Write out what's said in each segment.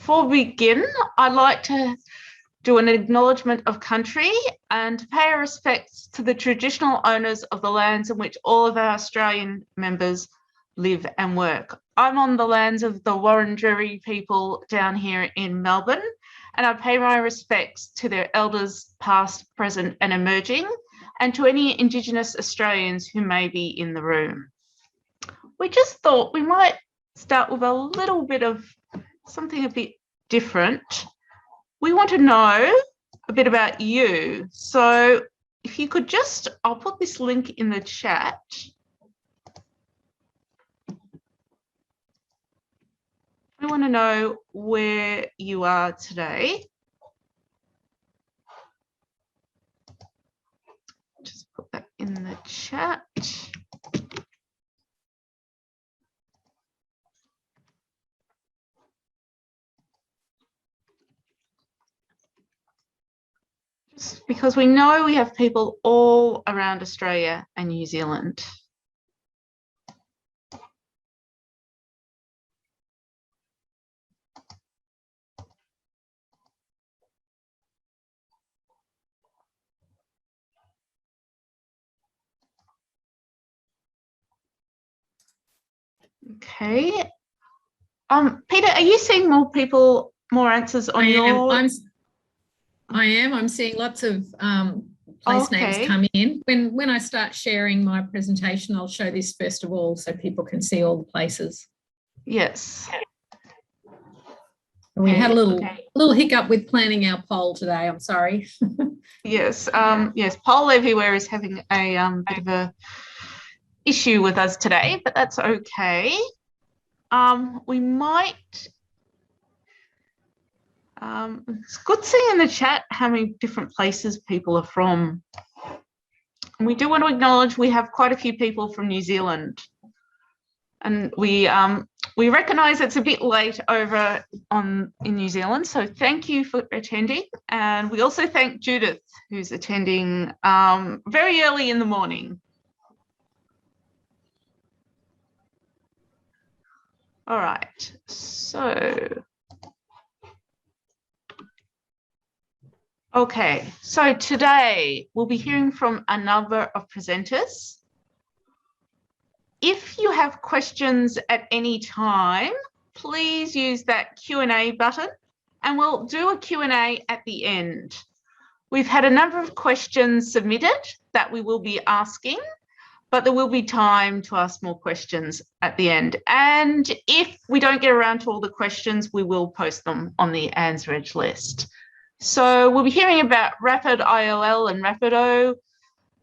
before we begin, I'd like to do an acknowledgement of country and pay our respects to the traditional owners of the lands in which all of our Australian members live and work. I'm on the lands of the Wurundjeri people down here in Melbourne, and I pay my respects to their elders past, present and emerging, and to any Indigenous Australians who may be in the room. We just thought we might start with a little bit of something a bit different. We want to know a bit about you. So if you could just, I'll put this link in the chat. We want to know where you are today. Just put that in the chat. Just because we know we have people all around Australia and New Zealand. Okay. Peter, are you seeing more people, more answers on your? I am. I'm seeing lots of place names come in. When I start sharing my presentation, I'll show this first of all so people can see all the places. Yes. We had a little hiccup with planning our poll today. I'm sorry. Yes. Yes. Poll everywhere is having a bit of a issue with us today, but that's okay. We might. It's good seeing in the chat how many different places people are from. And we do want to acknowledge we have quite a few people from New Zealand, and we recognise it's a bit late over in New Zealand, so thank you for attending. And we also thank Judith, who's attending very early in the morning. All right, so. Okay, so today we'll be hearing from a number of presenters. If you have questions at any time, please use that Q&A button and we'll do a Q&A at the end. We've had a number of questions submitted that we will be asking, but there will be time to ask more questions at the end. And if we don't get around to all the questions, we will post them on the ANZREG list. So we'll be hearing about RapidILL and Rapido,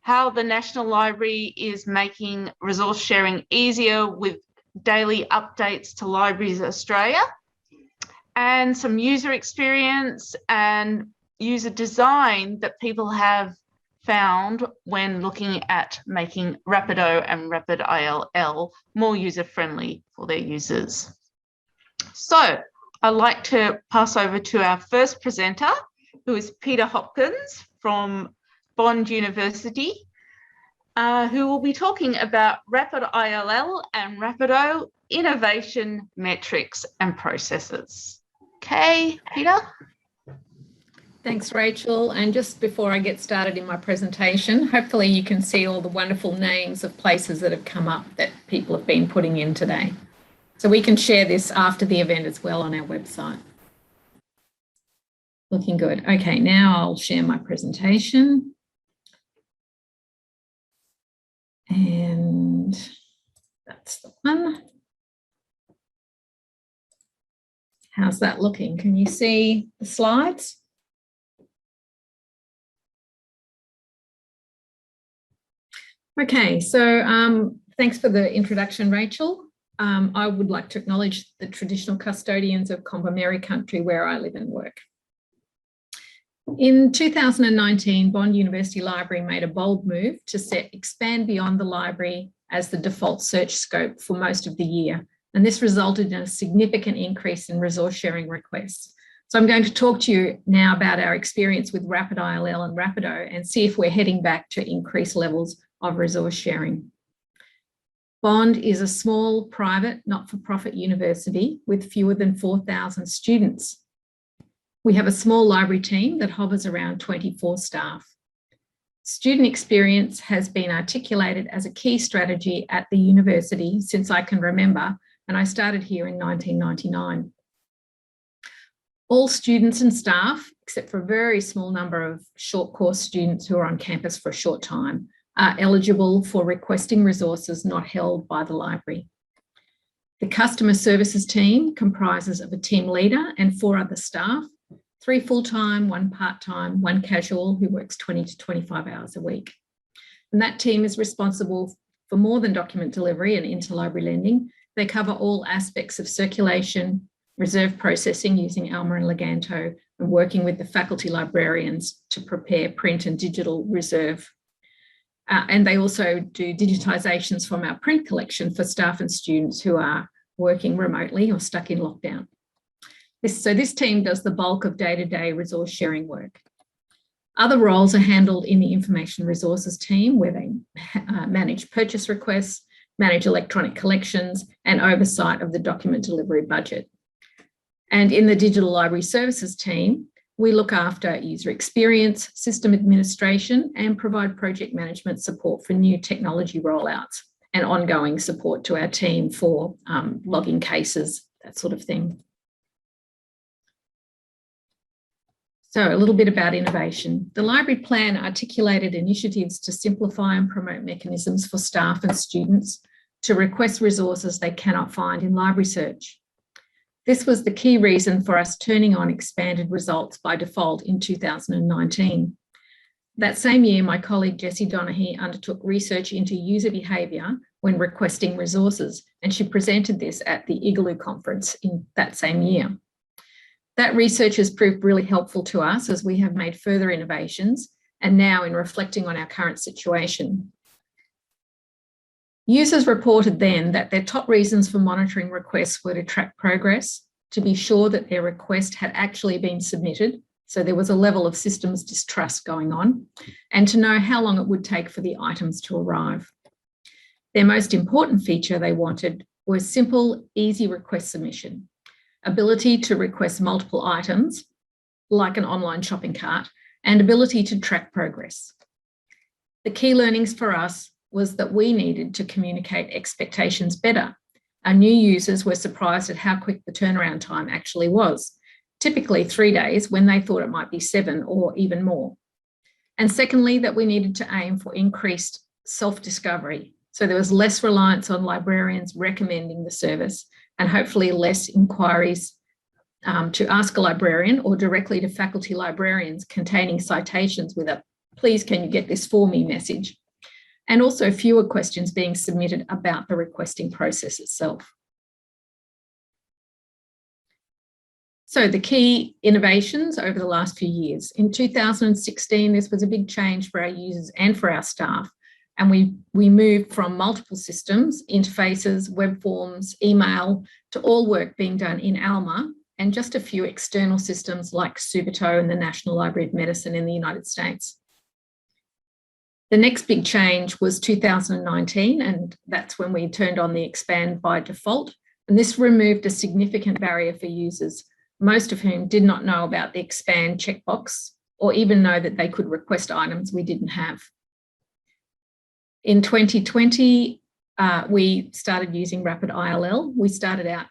how the National Library is making resource sharing easier with daily updates to Libraries Australia, and some user experience and user design that people have found when looking at making Rapido and RapidILL more user-friendly for their users. So I'd like to pass over to our first presenter, who is Peta Hopkins from University, who will be talking about RapidILL and Rapido innovation metrics and processes. Okay, Peter? Thanks, Rachel. And just before I get started in my presentation, hopefully you can see all the wonderful names of places that have come up that people have been putting in today. So we can share this after the event as well on our website. Looking good. Okay, now I'll share my presentation. And that's the one. How's that looking? Can you see the slides? Okay, so thanks for the introduction, Rachel. I would like to acknowledge the traditional custodians of Kombumerri country where I live and work. In 2019, Bond University Library made a bold move to set Expand Beyond the Library as the default search scope for most of the year, and this resulted in a significant increase in resource sharing requests. So I'm going to talk to you now about our experience with RapidILL and Rapido and see if we're heading back to increased levels of resource sharing. Bond is a small, private, not-for-profit university with fewer than 4,000 students. We have a small library team that hovers around 24 staff. Student experience has been articulated as a key strategy at the university since I can remember, and I started here in 1999. All students and staff, except for a very small number of short course students who are on campus for a short time, are eligible for requesting resources not held by the library. The customer services team comprises of a team leader and 4 other staff, 3 full-time, 1 part-time, 1 casual who works 20 to 25 hours a week. And that team is responsible for more than document delivery and interlibrary lending. They cover all aspects of circulation, reserve processing using Alma and Leganto, and working with the faculty librarians to prepare print and digital reserve. And they also do digitisations from our print collection for staff and students who are working remotely or stuck in lockdown. So this team does the bulk of day-to-day resource sharing work. Other roles are handled in the information resources team, where they manage purchase requests, manage electronic collections, and oversight of the document delivery budget. And in the digital library services team, we look after user experience, system administration, and provide project management support for new technology rollouts and ongoing support to our team for logging cases, that sort of thing. So a little bit about innovation. The library plan articulated initiatives to simplify and promote mechanisms for staff and students to request resources they cannot find in library search. This was the key reason for us turning on expanded results by default in 2019. That same year, my colleague Jessie Donaghy undertook research into user behaviour when requesting resources, and she presented this at the Igloo conference in that same year. That research has proved really helpful to us as we have made further innovations and now in reflecting on our current situation. Users reported then that their top reasons for monitoring requests were to track progress, to be sure that their request had actually been submitted, so there was a level of systems distrust going on, and to know how long it would take for the items to arrive. Their most important feature they wanted was simple, easy request submission, ability to request multiple items, like an online shopping cart, and ability to track progress. The key learnings for us was that we needed to communicate expectations better. Our new users were surprised at how quick the turnaround time actually was, typically 3 days when they thought it might be 7 or even more. And secondly, that we needed to aim for increased self-discovery. So there was less reliance on librarians recommending the service and hopefully less inquiries to ask a librarian or directly to faculty librarians containing citations with a "please can you get this for me" message. And also fewer questions being submitted about the requesting process itself. So the key innovations over the last few years. In 2016, this was a big change for our users and for our staff. And we moved from multiple systems, interfaces, web forms, email, to all work being done in Alma and just a few external systems like Subito and the National Library of Medicine in the United States. The next big change was 2019, and that's when we turned on the expand by default. And this removed a significant barrier for users, most of whom did not know about the expand checkbox or even know that they could request items we didn't have. In 2020, we started using RapidILL. We started out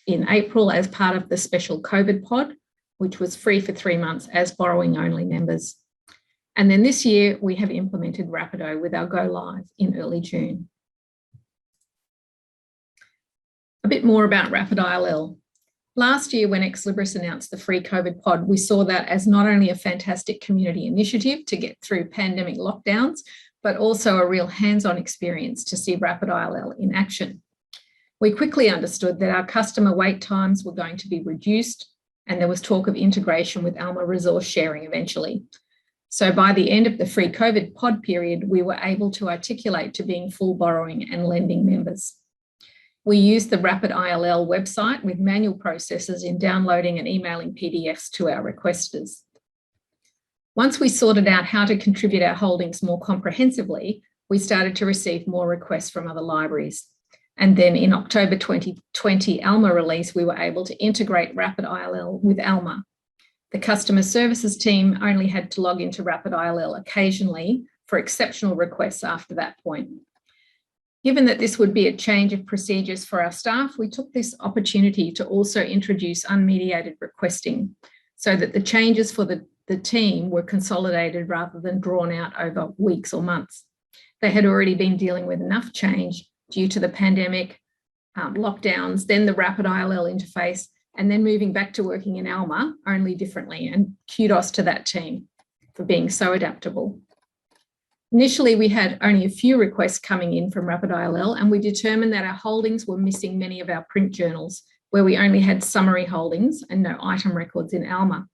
in April as part of the special COVID pod, which was free for 3 months as borrowing only members. And then this year we have implemented Rapido with our go live in early June. A bit more about RapidILL. Last year, when Ex Libris announced the free COVID pod, we saw that as not only a fantastic community initiative to get through pandemic lockdowns, but also a real hands-on experience to see RapidILL in action. We quickly understood that our customer wait times were going to be reduced, and there was talk of integration with Alma Resource Sharing eventually. So by the end of the free COVID pod period, we were able to articulate to being full borrowing and lending members. We used the RapidILL website with manual processes in downloading and emailing PDFs to our requesters. Once we sorted out how to contribute our holdings more comprehensively, we started to receive more requests from other libraries. And then in October 2020 ALMA release, we were able to integrate RapidILL with ALMA. The customer services team only had to log into RapidILL occasionally for exceptional requests after that point. Given that this would be a change of procedures for our staff, we took this opportunity to also introduce unmediated requesting so that the changes for the team were consolidated rather than drawn out over weeks or months. They had already been dealing with enough change due to the pandemic, lockdowns, then the RapidILL interface, and then moving back to working in ALMA, only differently. And kudos to that team for being so adaptable. Initially, we had only a few requests coming in from RapidILL, and we determined that our holdings were missing many of our print journals, where we only had summary holdings and no item records in ALMA.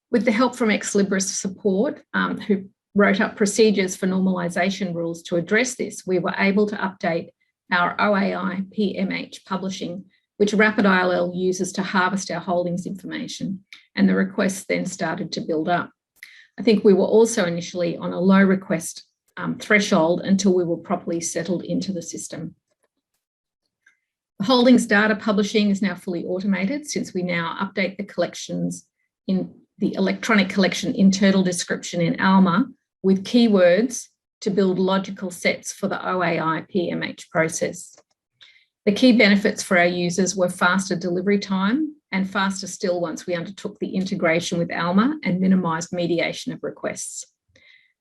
With the help from Ex Libris support, who wrote up procedures for normalisation rules to address this, we were able to update our OAI PMH publishing, which RapidILL uses to harvest our holdings information, and the requests then started to build up. I think we were also initially on a low request threshold until we were properly settled into the system. The holdings data publishing is now fully automated since we now update the collections in the electronic collection internal description in ALMA with keywords to build logical sets for the OAI PMH process. The key benefits for our users were faster delivery time and faster still once we undertook the integration with ALMA and minimised mediation of requests.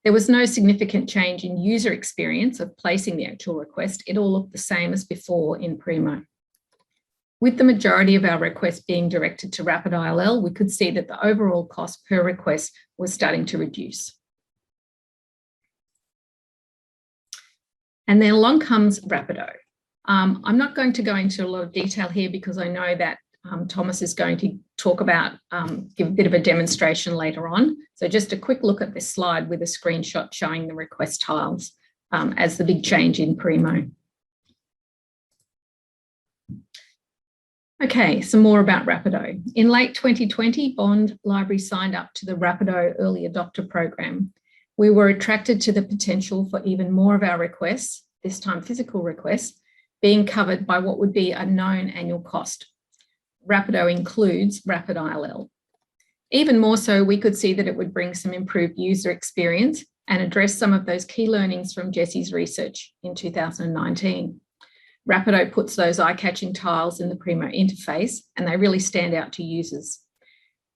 There was no significant change in user experience of placing the actual request. It all looked the same as before in Primo. With the majority of our requests being directed to RapidILL, we could see that the overall cost per request was starting to reduce. And then along comes Rapido. I'm not going to go into a lot of detail here because I know that Thomas is going to talk about, give a bit of a demonstration later on. So just a quick look at this slide with a screenshot showing the request tiles as the big change in Primo. Okay, some more about Rapido. In late 2020, Bond Library signed up to the Rapido Early Adopter Program. We were attracted to the potential for even more of our requests, this time physical requests, being covered by what would be a known annual cost. Rapido includes RapidILL. Even more so, we could see that it would bring some improved user experience and address some of those key learnings from Jessie's research in 2019. Rapido puts those eye-catching tiles in the Primo interface and they really stand out to users.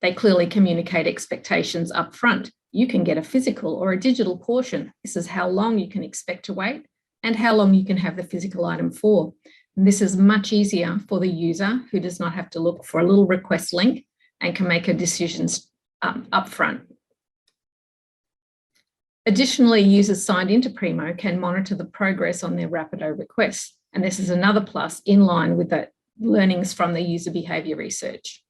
They clearly communicate expectations up front. You can get a physical or a digital portion. This is how long you can expect to wait and how long you can have the physical item for. And this is much easier for the user who does not have to look for a little request link and can make a decision up front. Additionally, users signed into Primo can monitor the progress on their Rapido requests. And this is another plus in line with the learnings from the user behaviour research.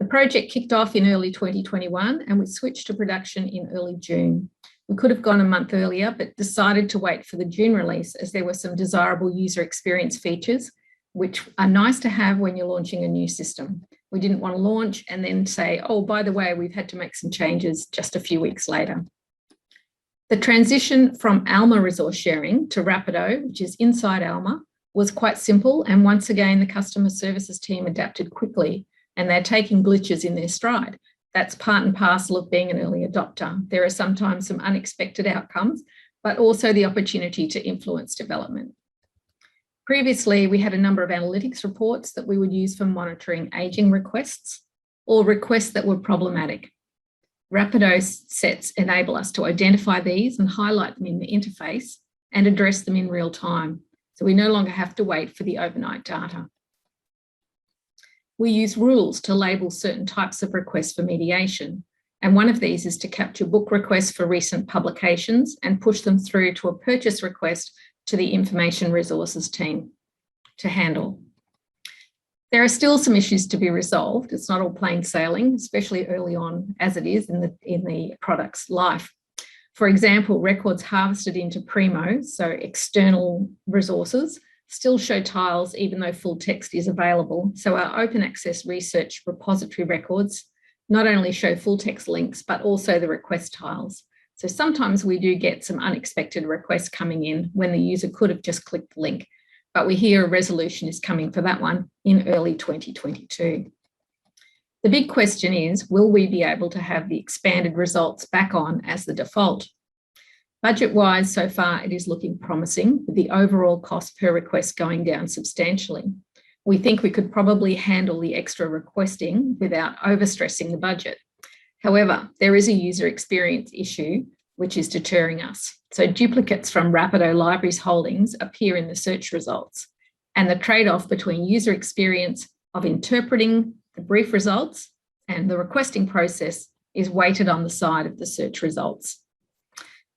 The project kicked off in early 2021 and we switched to production in early June. We could have gone a month earlier, but decided to wait for the June release as there were some desirable user experience features, which are nice to have when you're launching a new system. We didn't want to launch and then say, oh, by the way, we've had to make some changes just a few weeks later. The transition from ALMA resource sharing to Rapido, which is inside ALMA, was quite simple. And once again, the customer services team adapted quickly and they're taking glitches in their stride. That's part and parcel of being an early adopter. There are sometimes some unexpected outcomes, but also the opportunity to influence development. Previously, we had a number of analytics reports that we would use for monitoring aging requests or requests that were problematic. Rapido sets enable us to identify these and highlight them in the interface and address them in real time. So we no longer have to wait for the overnight data. We use rules to label certain types of requests for mediation. And one of these is to capture book requests for recent publications and push them through to a purchase request to the information resources team to handle. There are still some issues to be resolved. It's not all plain sailing, especially early on as it is in the product's life. For example, records harvested into Primo, so external resources, still show tiles even though full text is available. So our open access research repository records not only show full text links, but also the request tiles. So sometimes we do get some unexpected requests coming in when the user could have just clicked the link, but we hear a resolution is coming for that one in early 2022. The big question is, will we be able to have the expanded results back on as the default? Budget-wise, so far, it is looking promising, with the overall cost per request going down substantially. We think we could probably handle the extra requesting without overstressing the budget. However, there is a user experience issue which is deterring us. So duplicates from Rapido Libraries holdings appear in the search results, and the trade-off between user experience of interpreting the brief results and the requesting process is weighted on the side of the search results.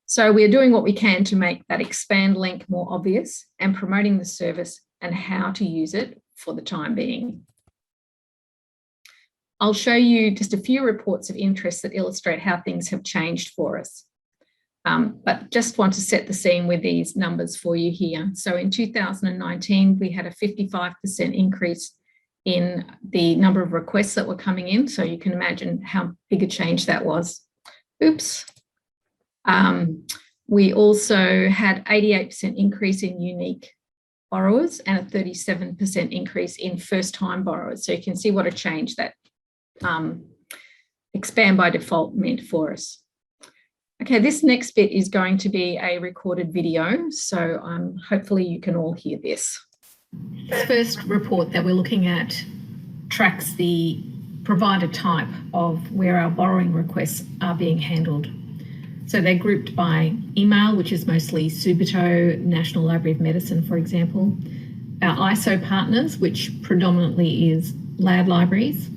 So we are doing what we can to make that expand link more obvious and promoting the service and how to use it for the time being. I'll show you just a few reports of interest that illustrate how things have changed for us. But just want to set the scene with these numbers for you here. So in 2019, we had a 55% increase in the number of requests that were coming in. So you can imagine how big a change that was. Oops. We also had 88% increase in unique borrowers and a 37% increase in first-time borrowers. So you can see what a change that expand by default meant for us. Okay, this next bit is going to be a recorded video, so hopefully you can all hear this. This first report that we're looking at tracks the provider type of where our borrowing requests are being handled. So they're grouped by email, which is mostly Subito, National Library of Medicine, for example. Our ISO partners, which predominantly is LAD libraries,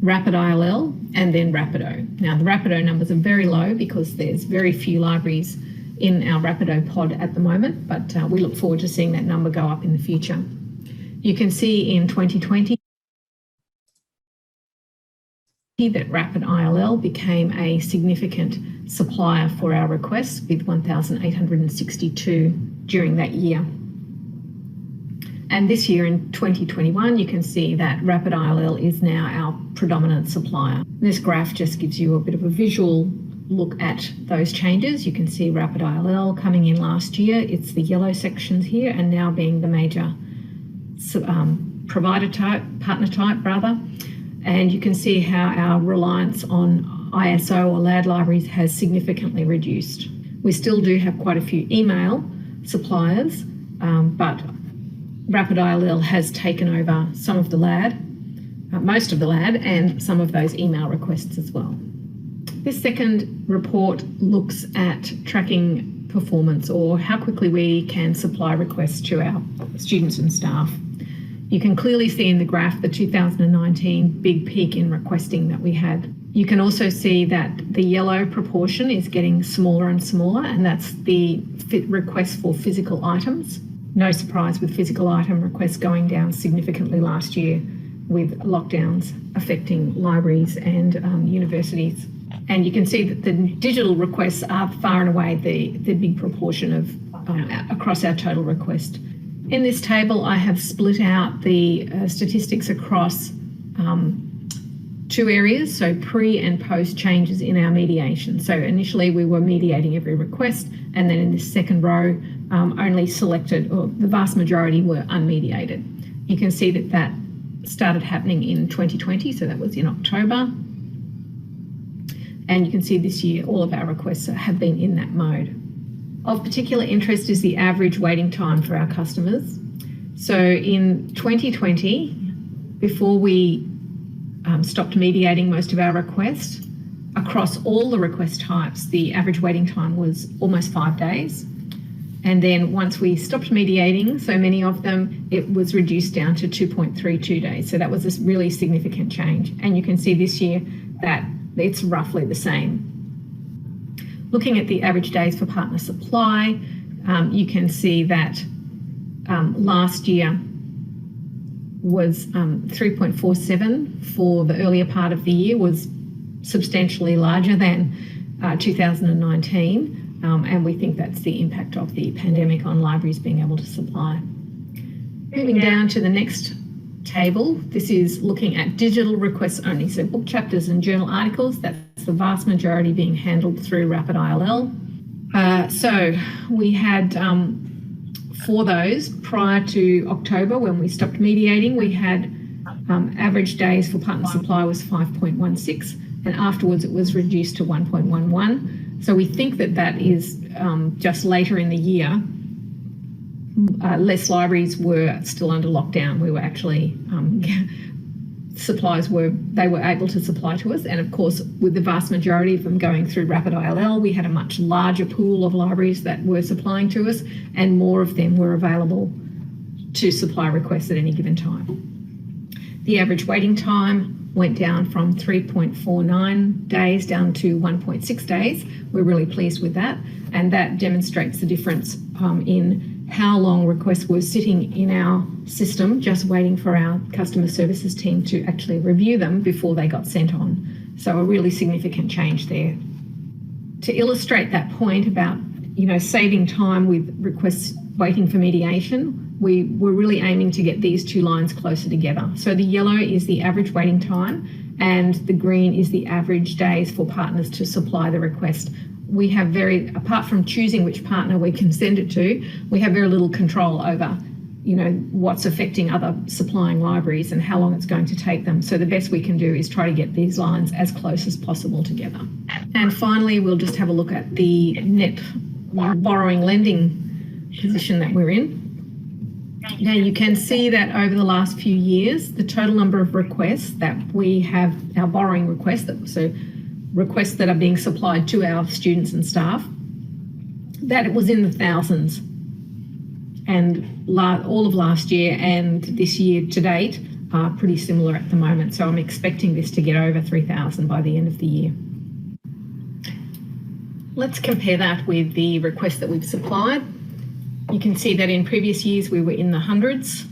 RapidILL, and then Rapido. Now, the Rapido numbers are very low because there's very few libraries in our Rapido pod at the moment, but we look forward to seeing that number go up in the future. You can see in 2020 that RapidILL became a significant supplier for our requests with 1,862 during that year. And this year in 2021, you can see that RapidILL is now our predominant supplier. This graph just gives you a bit of a visual look at those changes. You can see RapidILL coming in last year. It's the yellow sections here, and now being the major provider type, partner type rather. And you can see how our reliance on ISO or LAD libraries has significantly reduced. We still do have quite a few email suppliers, but RapidILL has taken over some of the LAD, most of the LAD, and some of those email requests as well. This second report looks at tracking performance, or how quickly we can supply requests to our students and staff. You can clearly see in the graph the 2019 big peak in requesting that we had. You can also see that the yellow proportion is getting smaller and smaller, and that's the requests for physical items. No surprise with physical item requests going down significantly last year with lockdowns affecting libraries and universities. And you can see that the digital requests are far and away the big proportion of across our total request. In this table, I have split out the statistics across two areas, so pre and post changes in our mediation. So initially we were mediating every request, and then in this second row, only selected, or the vast majority were unmediated. You can see that that started happening in 2020, so that was in October. And you can see this year all of our requests have been in that mode. Of particular interest is the average waiting time for our customers. So in 2020, before we stopped mediating most of our requests, across all the request types, the average waiting time was almost 5 days. And then once we stopped mediating so many of them, it was reduced down to 2.32 days. So that was a really significant change. And you can see this year that it's roughly the same. Looking at the average days for partner supply, you can see that last year was 3.47 for the earlier part of the year, was substantially larger than 2019. And we think that's the impact of the pandemic on libraries being able to supply. Moving down to the next table. This is looking at digital requests only, so book chapters and journal articles. That's the vast majority being handled through RapidILL. So we had, for those, prior to October when we stopped mediating, we had average days for partner supply was 5.16, and afterwards it was reduced to 1.11. So we think that that is just later in the year. Less libraries were still under lockdown. We were actually, they were able to supply to us. And of course, with the vast majority of them going through RapidILL, we had a much larger pool of libraries that were supplying to us, and more of them were available to supply requests at any given time. The average waiting time went down from 3.49 days down to 1.6 days. We're really pleased with that. And that demonstrates the difference in how long requests were sitting in our system, just waiting for our customer services team to actually review them before they got sent on. So a really significant change there. To illustrate that point about, saving time with requests waiting for mediation, we were really aiming to get these two lines closer together. So the yellow is the average waiting time, and the green is the average days for partners to supply the request. We have apart from choosing which partner we can send it to, we have very little control over, what's affecting other supplying libraries and how long it's going to take them. So the best we can do is try to get these lines as close as possible together. And finally, we'll just have a look at the net borrowing lending position that we're in. Now you can see that over the last few years, the total number of requests that we have, our borrowing requests, so requests that are being supplied to our students and staff, that it was in the thousands. And all of last year and this year to date are pretty similar at the moment. So I'm expecting this to get over 3,000 by the end of the year. Let's compare that with the requests that we've supplied. You can see that in previous years we were in the hundreds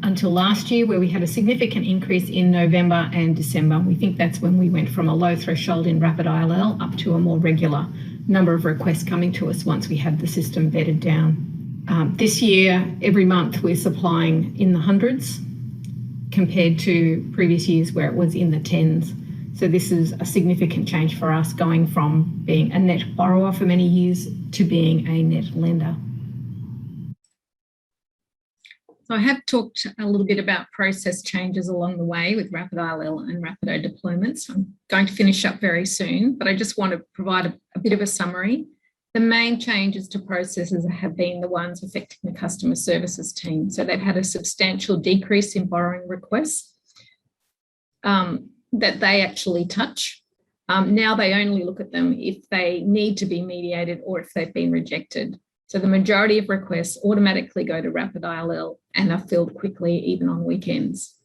until last year, where we had a significant increase in November and December. We think that's when we went from a low threshold in RapidILL up to a more regular number of requests coming to us once we had the system bedded down. This year, every month we're supplying in the hundreds compared to previous years where it was in the tens. So this is a significant change for us, going from being a net borrower for many years to being a net lender. So I have talked a little bit about process changes along the way with RapidILL and Rapido deployments. I'm going to finish up very soon, but I just want to provide a bit of a summary. The main changes to processes have been the ones affecting the customer services team. So they've had a substantial decrease in borrowing requests that they actually touch. Now they only look at them if they need to be mediated or if they've been rejected. So the majority of requests automatically go to RapidILL and are filled quickly, even on weekends.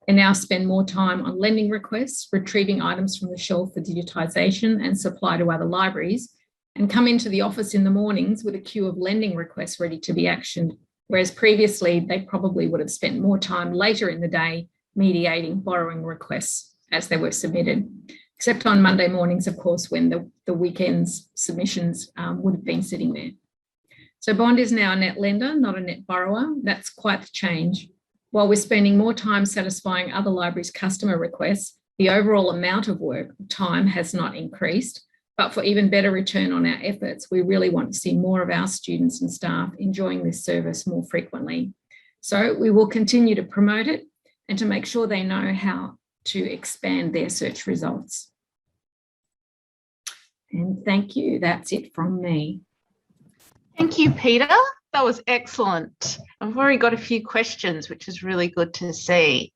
They now spend more time on lending requests, retrieving items from the shelf for digitisation and supply to other libraries, and come into the office in the mornings with a queue of lending requests ready to be actioned, whereas previously they probably would have spent more time later in the day mediating borrowing requests as they were submitted, except on Monday mornings, of course, when the weekends submissions would have been sitting there. So Bond is now a net lender, not a net borrower. That's quite the change. While we're spending more time satisfying other libraries' customer requests, the overall amount of work time has not increased. But for even better return on our efforts, we really want to see more of our students and staff enjoying this service more frequently. So we will continue to promote it and to make sure they know how to expand their search results. And thank you. That's it from me. Thank you, Peta. That was excellent. I've already got a few questions, which is really good to see.